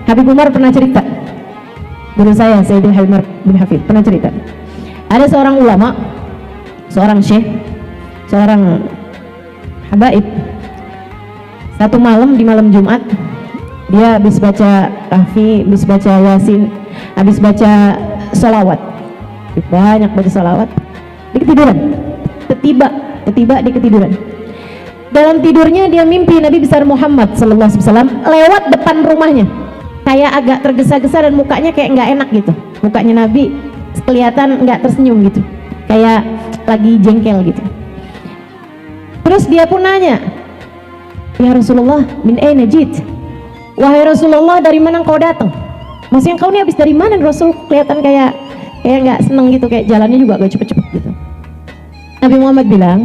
Habib Umar pernah cerita, guru saya Sayyidul Habib Umar bin Hafid pernah cerita, ada seorang ulama, seorang syekh, seorang habaib. Satu malam, di malam Jumat, dia habis baca kahfi, habis baca yasin, habis baca salawat, banyak baca salawat, dia ketiduran. Tiba dia ketiduran. Dalam tidurnya dia mimpi Nabi besar Muhammad sallallahu alaihi wasallam lewat depan rumahnya, kayak agak tergesa-gesa dan mukanya kayak nggak enak gitu. Mukanya Nabi kelihatan nggak tersenyum gitu, kayak lagi jengkel gitu. Terus dia pun nanya, ya Rasulullah, min aina jit? Wahai Rasulullah, dari mana kau datang? Maksudnya kau ini habis dari mana? Rasul kelihatan kayak nggak seneng gitu, kayak jalannya juga agak cepet-cepet gitu. Nabi Muhammad bilang,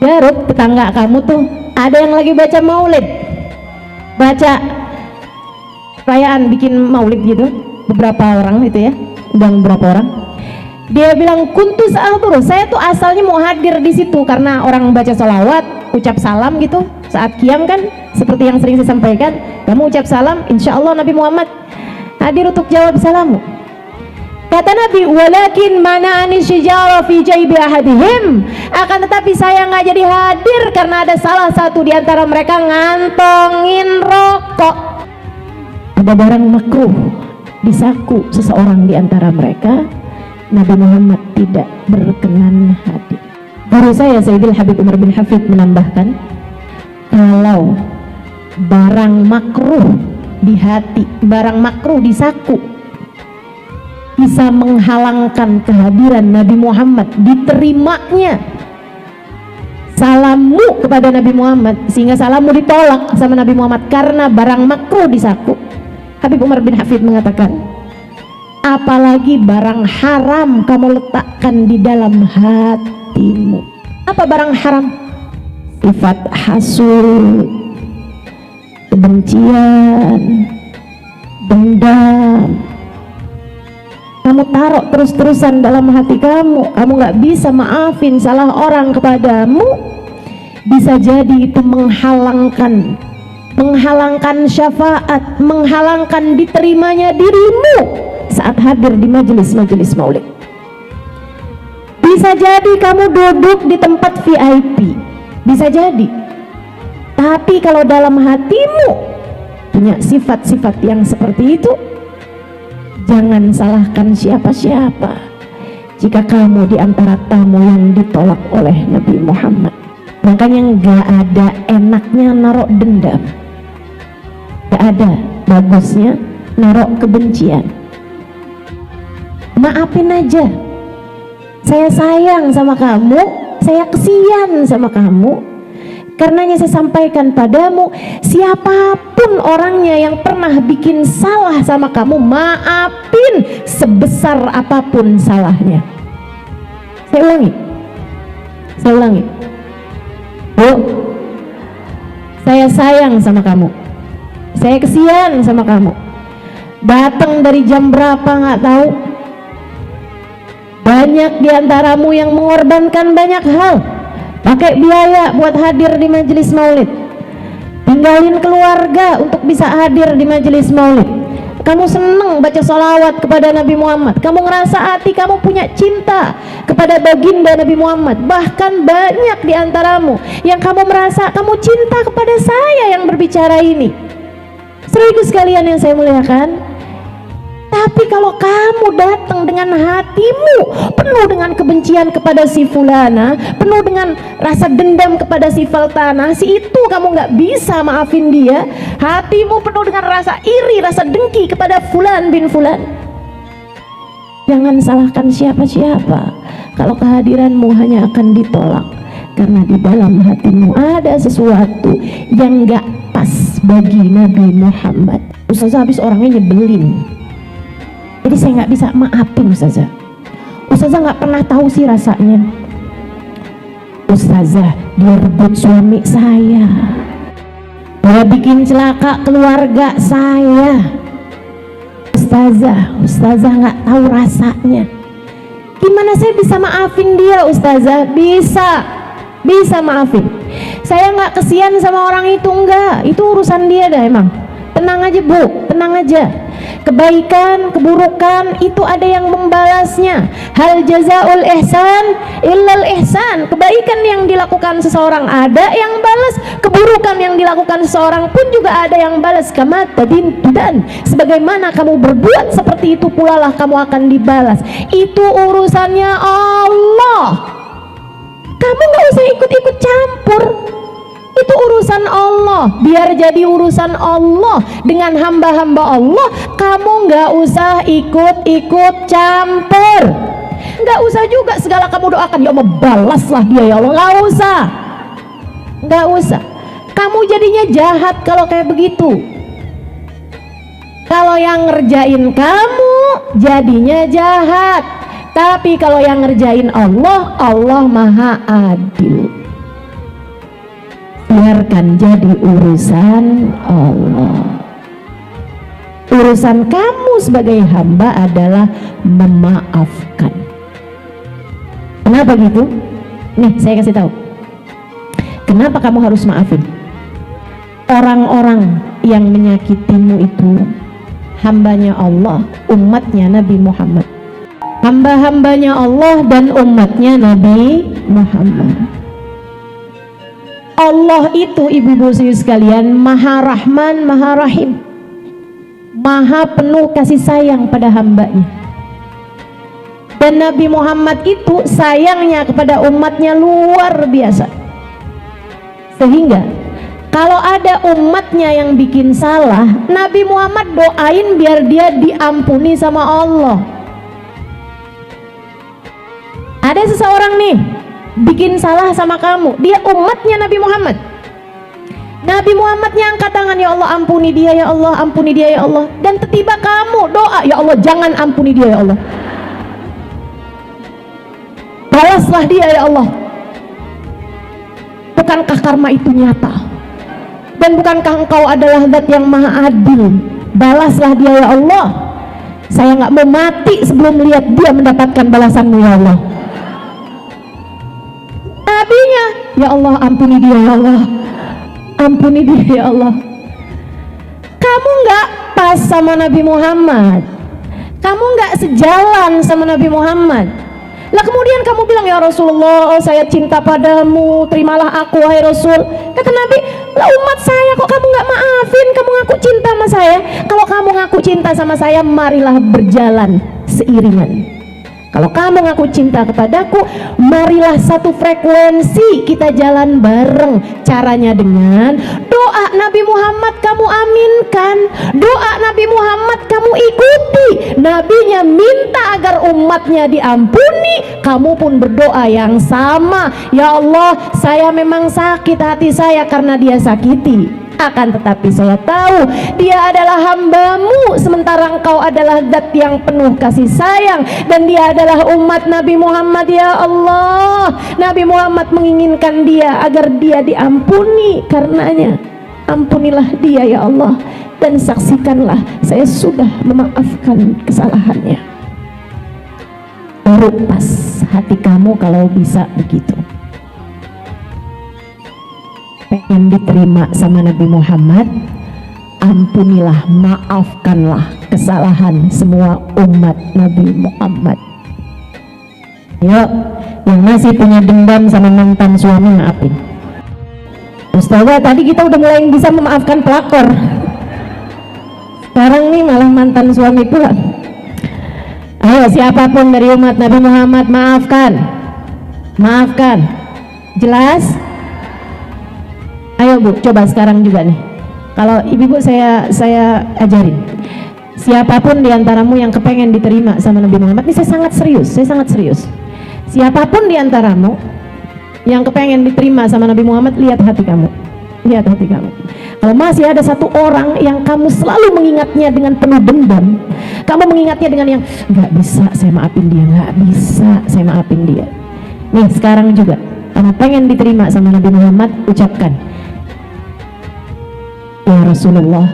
Jaruk, tetangga kamu tuh ada yang lagi baca maulid, baca perayaan bikin maulid gitu, beberapa orang itu ya, undang beberapa orang. Dia bilang, kuntus ahdur, saya tuh asalnya mau hadir di situ karena orang baca sholawat, ucap salam gitu saat qiyam kan, seperti yang sering saya sampaikan, kamu ucap salam, insya Allah Nabi Muhammad hadir untuk jawab salamu. Kata Nabi, walakin mana'ani syijara fi jaybi ahadihim, akan tetapi saya nggak jadi hadir karena ada salah satu di antara mereka ngantongin rokok. Ada barang makruh di saku seseorang di antara mereka, Nabi Muhammad tidak berkenan hadir. Guru saya Sayyidul Habib Umar bin Hafid menambahkan, kalau barang makruh di hati, barang makruh di saku bisa menghalangkan kehadiran Nabi Muhammad, diterimanya salammu kepada Nabi Muhammad, sehingga salammu ditolak sama Nabi Muhammad karena barang makruh di saku. Habib Umar bin Hafid mengatakan, apalagi barang haram kamu letakkan di dalam hatimu. Apa barang haram? Sifat hasud, kebencian, dendam, kamu taruh terus-terusan dalam hati kamu, kamu nggak bisa maafin salah orang kepadamu, bisa jadi itu menghalangkan syafaat, menghalangkan diterimanya dirimu saat hadir di majelis-majelis maulid. Bisa jadi kamu duduk di tempat VIP, bisa jadi, tapi kalau dalam hatimu punya sifat-sifat yang seperti itu, jangan salahkan siapa-siapa jika kamu di antara tamu yang ditolak oleh Nabi Muhammad. Makanya gak ada enaknya narok dendam, gak ada bagusnya narok kebencian. Maafin aja, saya sayang sama kamu, saya kesian sama kamu. Karenanya saya sampaikan padamu, siapapun orangnya yang pernah bikin salah sama kamu, maafin sebesar apapun salahnya. Saya ulangi. Bu, saya sayang sama kamu, saya kesian sama kamu. Datang dari jam berapa nggak tahu. Banyak diantaramu yang mengorbankan banyak hal, pakai biaya buat hadir di majelis maulid, tinggalin keluarga untuk bisa hadir di majelis maulid. Kamu seneng baca sholawat kepada Nabi Muhammad, kamu ngerasa hati kamu punya cinta kepada baginda Nabi Muhammad. Bahkan banyak diantaramu yang kamu merasa kamu cinta kepada saya yang berbicara ini. Serius sekalian yang saya muliakan. Tapi kalau kamu datang dengan hatimu penuh dengan kebencian kepada si fulana, penuh dengan rasa dendam kepada si faltana, si itu kamu nggak bisa maafin dia, hatimu penuh dengan rasa iri, rasa dengki kepada fulan bin fulan, jangan salahkan siapa-siapa kalau kehadiranmu hanya akan ditolak karena di dalam hatimu ada sesuatu yang nggak pas bagi Nabi Muhammad. Ustazah habis orangnya nyebelin, jadi saya nggak bisa maafin Ustazah. Ustazah nggak pernah tahu sih rasanya. Ustazah, dia rebut suami saya, dia bikin celaka keluarga saya. Ustazah nggak tahu rasanya. Gimana saya bisa maafin dia Ustazah? Bisa maafin. Saya nggak kesian sama orang itu, enggak. Itu urusan dia dah emang. tenang aja Bu, tenang aja. Kebaikan, keburukan itu ada yang membalasnya. Hal jazaul ihsan illal ihsan. Kebaikan yang dilakukan seseorang ada yang balas, keburukan yang dilakukan seseorang pun juga ada yang balas. Kama tadin tudan. Sebagaimana kamu berbuat seperti itu pula lah kamu akan dibalas. Itu urusannya Allah. Kamu nggak usah ikut-ikut campur. Itu urusan Allah. Biar jadi urusan Allah dengan hamba-hamba Allah. Kamu nggak usah ikut-ikut campur. Nggak usah juga segala kamu doakan, ya Allah balaslah dia ya Allah. Nggak usah. Nggak usah. Kamu jadinya jahat kalau kayak begitu. Kalau yang ngerjain kamu jadinya jahat. Tapi kalau yang ngerjain Allah, Allah maha adil. Biarkan jadi urusan Allah. Urusan kamu sebagai hamba adalah memaafkan. Kenapa gitu? Nih saya kasih tahu. Kenapa kamu harus maafin? Orang-orang yang menyakitimu itu hambanya Allah, umatnya Nabi Muhammad. Hamba-hambanya Allah dan umatnya Nabi Muhammad. Allah itu ibu-ibu sekalian maha rahman, maha rahim, maha penuh kasih sayang pada hambanya. Dan Nabi Muhammad itu sayangnya kepada umatnya luar biasa. Sehingga kalau ada umatnya yang bikin salah, Nabi Muhammad doain biar dia diampuni sama Allah. Ada seseorang nih bikin salah sama kamu, dia umatnya Nabi Muhammad. Nabi Muhammadnya angkat tangan, ya Allah ampuni dia ya Allah, ampuni dia ya Allah. Dan tiba kamu doa, ya Allah jangan ampuni dia ya Allah, balaslah dia ya Allah. Bukankah karma itu nyata? Dan bukankah engkau adalah zat yang maha adil? Balaslah dia ya Allah. Saya nggak mau mati sebelum lihat dia mendapatkan balasanmu ya Allah. Nabinya, ya Allah ampuni dia ya Allah, ampuni dia ya Allah. Kamu nggak pas sama Nabi Muhammad, kamu nggak sejalan sama Nabi Muhammad. Lah kemudian kamu bilang, ya Rasulullah saya cinta padamu, terimalah aku wahai Rasul. Kata Nabi, lah umat saya kok kamu nggak maafin, kamu ngaku cinta sama saya. Kalau kamu ngaku cinta sama saya, marilah berjalan seiringan. Kalau kamu ngaku cinta kepadaku, marilah satu frekuensi, kita jalan bareng. Caranya dengan doa Nabi Muhammad kamu aminkan, doa Nabi Muhammad kamu ikuti. Nabinya minta agar umatnya diampuni, kamu pun berdoa yang sama. Ya Allah, saya memang sakit hati saya karena dia sakiti. Akan tetapi saya tahu dia adalah hambamu, sementara engkau adalah zat yang penuh kasih sayang, dan dia adalah umat Nabi Muhammad. Ya Allah, Nabi Muhammad menginginkan dia agar dia diampuni karenanya. Ampunilah dia ya Allah, dan saksikanlah saya sudah memaafkan kesalahannya. Baru pas hati kamu kalau bisa begitu. Pengen diterima sama Nabi Muhammad, ampunilah, maafkanlah kesalahan semua umat Nabi Muhammad. Yuk, yang masih punya dendam sama mantan suami, maafin. Ustazah, tadi kita udah mulai bisa memaafkan pelakor, sekarang nih malah mantan suami pula. Ayo siapapun dari umat Nabi Muhammad, maafkan, maafkan. Jelas? Ayo Bu, coba sekarang juga nih. Kalau ibu-ibu saya ajarin. Siapapun diantaramu yang kepengen diterima sama Nabi Muhammad, ini saya sangat serius. Siapapun diantaramu yang kepengen diterima sama Nabi Muhammad, lihat hati kamu. Lihat hati kamu. Kalau masih ada satu orang yang kamu selalu mengingatnya dengan penuh dendam, kamu mengingatnya dengan yang nggak bisa saya maafin dia, nggak bisa saya maafin dia. Nih sekarang juga, kamu pengen diterima sama Nabi Muhammad, ucapkan, ya Rasulullah,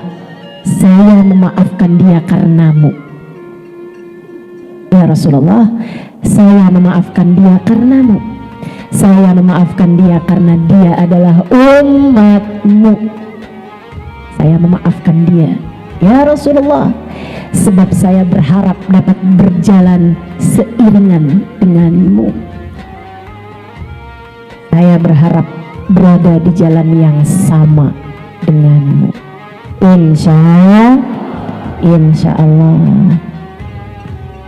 saya memaafkan dia karenamu. Ya Rasulullah, saya memaafkan dia karenamu. Saya memaafkan dia karena dia adalah umatmu. Saya saya memaafkan dia, ya Rasulullah, sebab saya berharap dapat berjalan seiringan denganmu. Saya berharap berada di jalan yang sama denganmu. Insya Allah.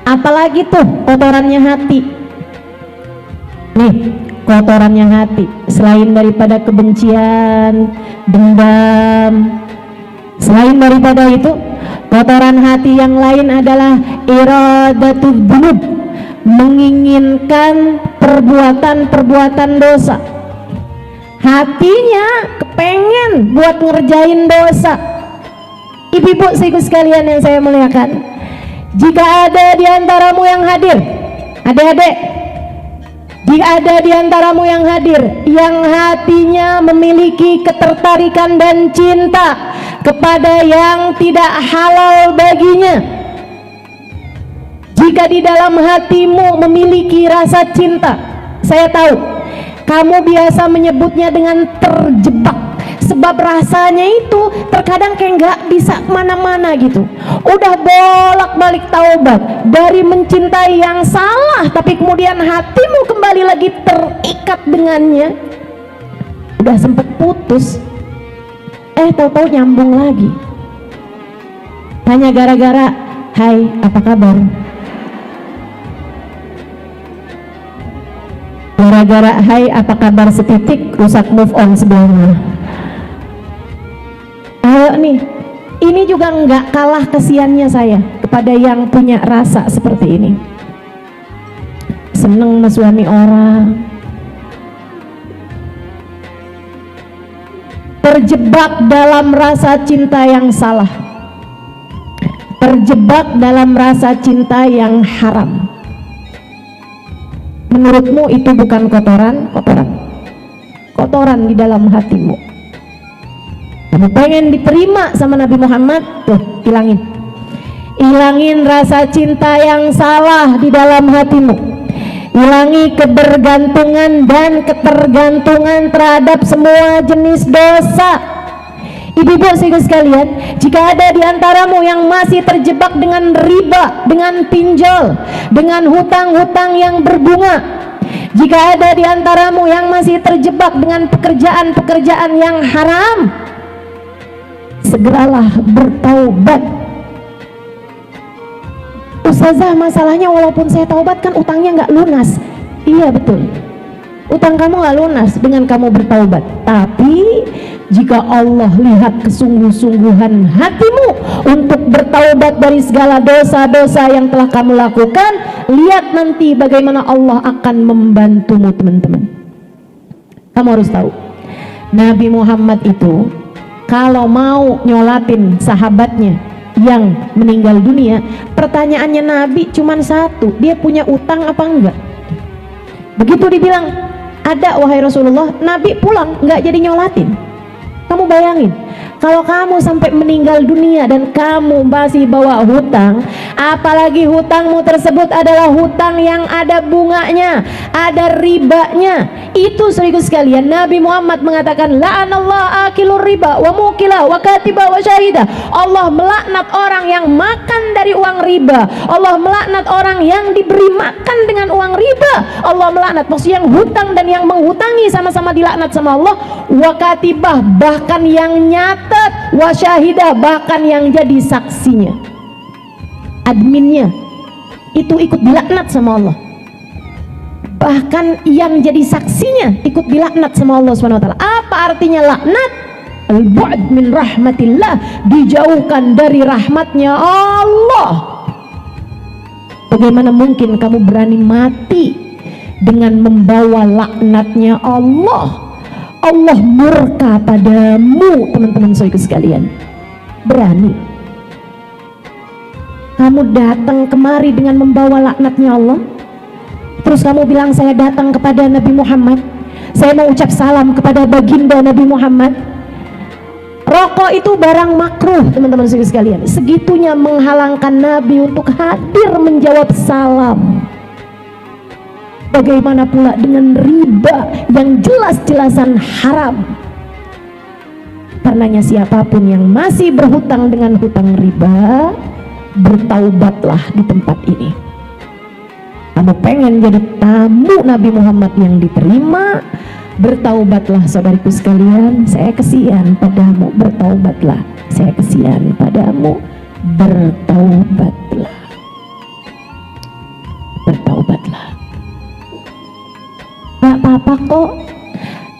Apalagi tuh kotorannya hati. Nih, kotorannya hati, selain daripada kebencian, dendam, selain daripada itu, kotoran hati yang lain adalah iradatul dzunub, menginginkan perbuatan-perbuatan dosa. Hatinya kepengen buat ngerjain dosa. Ibu-ibu sekalian yang saya muliakan, jika ada di antaramu yang hadir, adik-adik, jika ada di antaramu yang hadir yang hatinya memiliki ketertarikan dan cinta kepada yang tidak halal baginya, jika di dalam hatimu memiliki rasa cinta, saya tahu kamu biasa menyebutnya dengan terjebak, sebab rasanya itu terkadang kayak nggak bisa kemana-mana gitu. Udah bolak-balik taubat dari mencintai yang salah, tapi kemudian hatimu kembali lagi terikat dengannya. Udah sempet putus, tahu-tahu nyambung lagi, hanya gara-gara hai apa kabar, gara-gara hai apa kabar setitik rusak move on sebelumnya. Ayo nih, ini juga nggak kalah kasihannya saya kepada yang punya rasa seperti ini. Seneng sama suami orang, terjebak dalam rasa cinta yang salah, terjebak dalam rasa cinta yang haram. Menurutmu itu bukan kotoran di dalam hatimu. Kamu pengen diterima sama Nabi Muhammad, tuh ilangin rasa cinta yang salah di dalam hatimu, ilangi kebergantungan dan ketergantungan terhadap semua jenis dosa. Ibu-ibu sekalian, jika ada di antaramu yang masih terjebak dengan riba, dengan pinjol, dengan hutang-hutang yang berbunga, jika ada di antaramu yang masih terjebak dengan pekerjaan-pekerjaan yang haram, segeralah bertaubat. Ustazah, masalahnya walaupun saya taubat kan utangnya nggak lunas. Iya betul, utang kamu nggak lunas dengan kamu bertaubat. Tapi jika Allah lihat kesungguh-sungguhan hatimu untuk bertaubat dari segala dosa-dosa yang telah kamu lakukan, lihat nanti bagaimana Allah akan membantumu. Teman-teman, kamu harus tahu, Nabi Muhammad itu kalau mau nyolatin sahabatnya yang meninggal dunia, pertanyaannya Nabi cuma satu, dia punya utang apa enggak? Begitu dibilang ada wahai Rasulullah, Nabi pulang nggak jadi nyolatin. Kamu bayangin, kalau kamu sampai meninggal dunia dan kamu masih bawa hutang, apalagi hutangmu tersebut adalah hutang yang ada bunganya, ada ribanya, itu sekaligus sekalian Nabi Muhammad mengatakan, la'anallah akilur riba wa mukila wa katiba wa syahida. Allah melaknat orang yang makan dari uang riba, Allah melaknat orang yang diberi makan dengan uang riba, Allah melaknat, maksudnya yang hutang dan yang menghutangi sama-sama dilaknat sama Allah. Wa katibah, bahkan yang nyatet, wa syahidah, bahkan yang jadi saksinya, adminnya itu ikut dilaknat sama Allah, bahkan yang jadi saksinya ikut dilaknat sama Allah SWT. Apa artinya laknat? Al-bu'd min rahmatillah, dijauhkan dari rahmatnya Allah. Bagaimana mungkin kamu berani mati dengan membawa laknatnya Allah? Allah murka padamu, teman-teman sekalian. Berani kamu datang kemari dengan membawa laknatnya Allah, terus kamu bilang saya datang kepada Nabi Muhammad, saya mau ucap salam kepada baginda Nabi Muhammad. Rokok itu barang makruh, teman-teman sekalian. Segitunya menghalangkan Nabi untuk hadir menjawab salam. Bagaimana pula dengan riba yang jelas-jelasan haram? Karenanya siapapun yang masih berhutang dengan hutang riba, bertaubatlah di tempat ini. Kamu pengen jadi tamu Nabi Muhammad yang diterima, bertaubatlah saudariku sekalian. Saya kesian padamu, bertaubatlah. Saya kesian padamu, bertaubatlah. Bertaubatlah. Gak apa-apa kok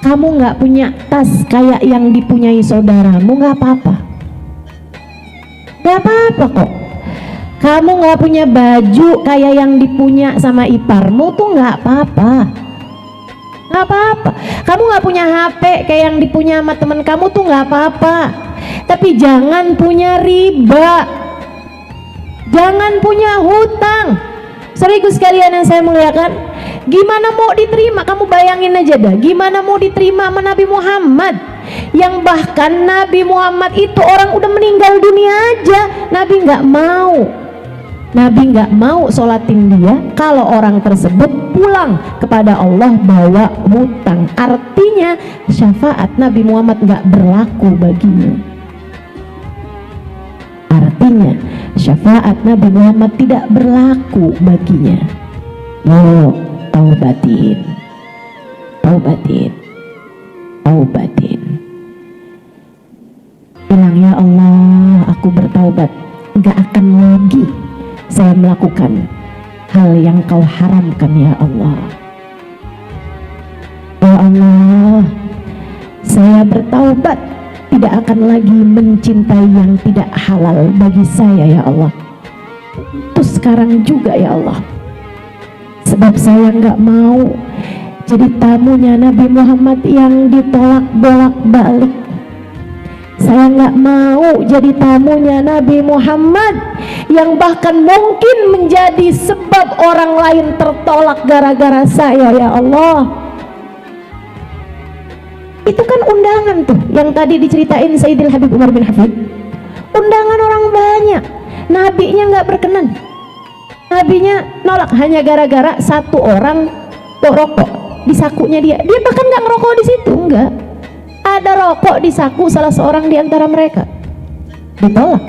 kamu gak punya tas kayak yang dipunyai saudaramu, gak apa-apa. Gak apa-apa kok kamu gak punya baju kayak yang dipunya sama iparmu tuh gak apa-apa. Gak apa-apa. Kamu gak punya HP kayak yang dipunya sama teman kamu tuh gak apa-apa. Tapi jangan punya riba, jangan punya hutang. Saudaraku sekalian yang saya muliakan, gimana mau diterima? Kamu bayangin aja dah, gimana mau diterima sama Nabi Muhammad, yang bahkan Nabi Muhammad itu orang udah meninggal dunia aja, Nabi nggak mau. Nabi nggak mau sholatin dia kalau orang tersebut pulang kepada Allah bawa hutang. Artinya syafaat Nabi Muhammad nggak berlaku baginya. Artinya syafaat Nabi Muhammad tidak berlaku baginya. Yo, taubatin, taubatin, taubatin. Bilang, ya Allah, aku bertaubat, gak akan lagi saya melakukan hal yang kau haramkan ya Allah. Ya Allah, saya bertaubat, tidak akan lagi mencintai yang tidak halal bagi saya ya Allah. Terus sekarang juga ya Allah, sebab saya nggak mau jadi tamunya Nabi Muhammad yang ditolak bolak-balik. Saya nggak mau jadi tamunya Nabi Muhammad yang bahkan mungkin menjadi sebab orang lain tertolak gara-gara saya ya Allah. Itu kan undangan tuh yang tadi diceritain Sayyidil Habib Umar bin Hafid. Undangan orang banyak, nabinya nggak berkenan, nabinya nolak hanya gara-gara satu orang rokok di sakunya dia. Dia bahkan nggak ngerokok di situ, enggak. Ada rokok di saku salah seorang di antara mereka, ditolak.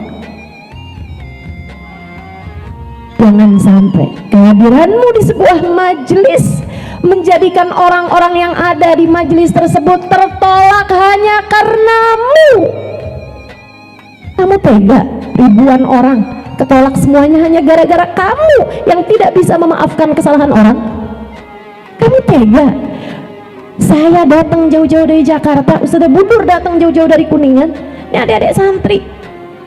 Jangan sampai kehadiranmu di sebuah majelis menjadikan orang-orang yang ada di majelis tersebut tertolak hanya karenamu. Kamu tega ribuan orang ketolak semuanya hanya gara-gara kamu yang tidak bisa memaafkan kesalahan orang? Kamu tega? Saya datang jauh-jauh dari Jakarta, Ustazah Budur datang jauh-jauh dari Kuningan, ini adik-adik santri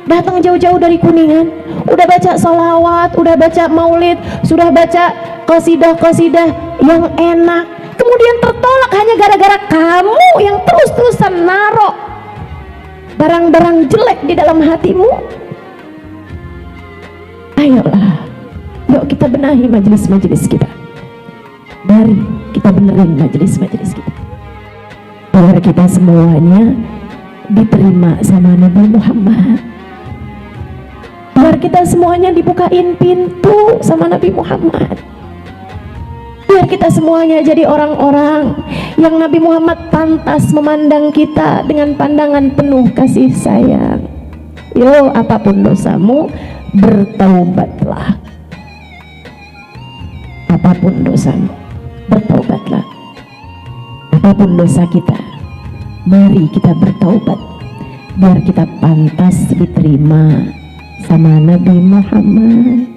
datang jauh-jauh dari Kuningan, udah baca sholawat, udah baca maulid, sudah baca qasidah-qasidah yang enak, kemudian tertolak hanya gara-gara kamu yang terus-terusan naruh barang-barang jelek di dalam hatimu. Ayolah, yuk kita benahi majelis-majelis kita. Mari kita benerin majelis-majelis kita, biar kita semuanya diterima sama Nabi Muhammad, biar kita semuanya dibukain pintu sama Nabi Muhammad, biar kita semuanya jadi orang-orang yang Nabi Muhammad pantas memandang kita dengan pandangan penuh kasih sayang. Yo, apapun dosamu, bertaubatlah. Apapun dosamu, bertaubatlah. Apapun dosa kita, mari kita bertaubat, biar kita pantas diterima sama Nabi Muhammad.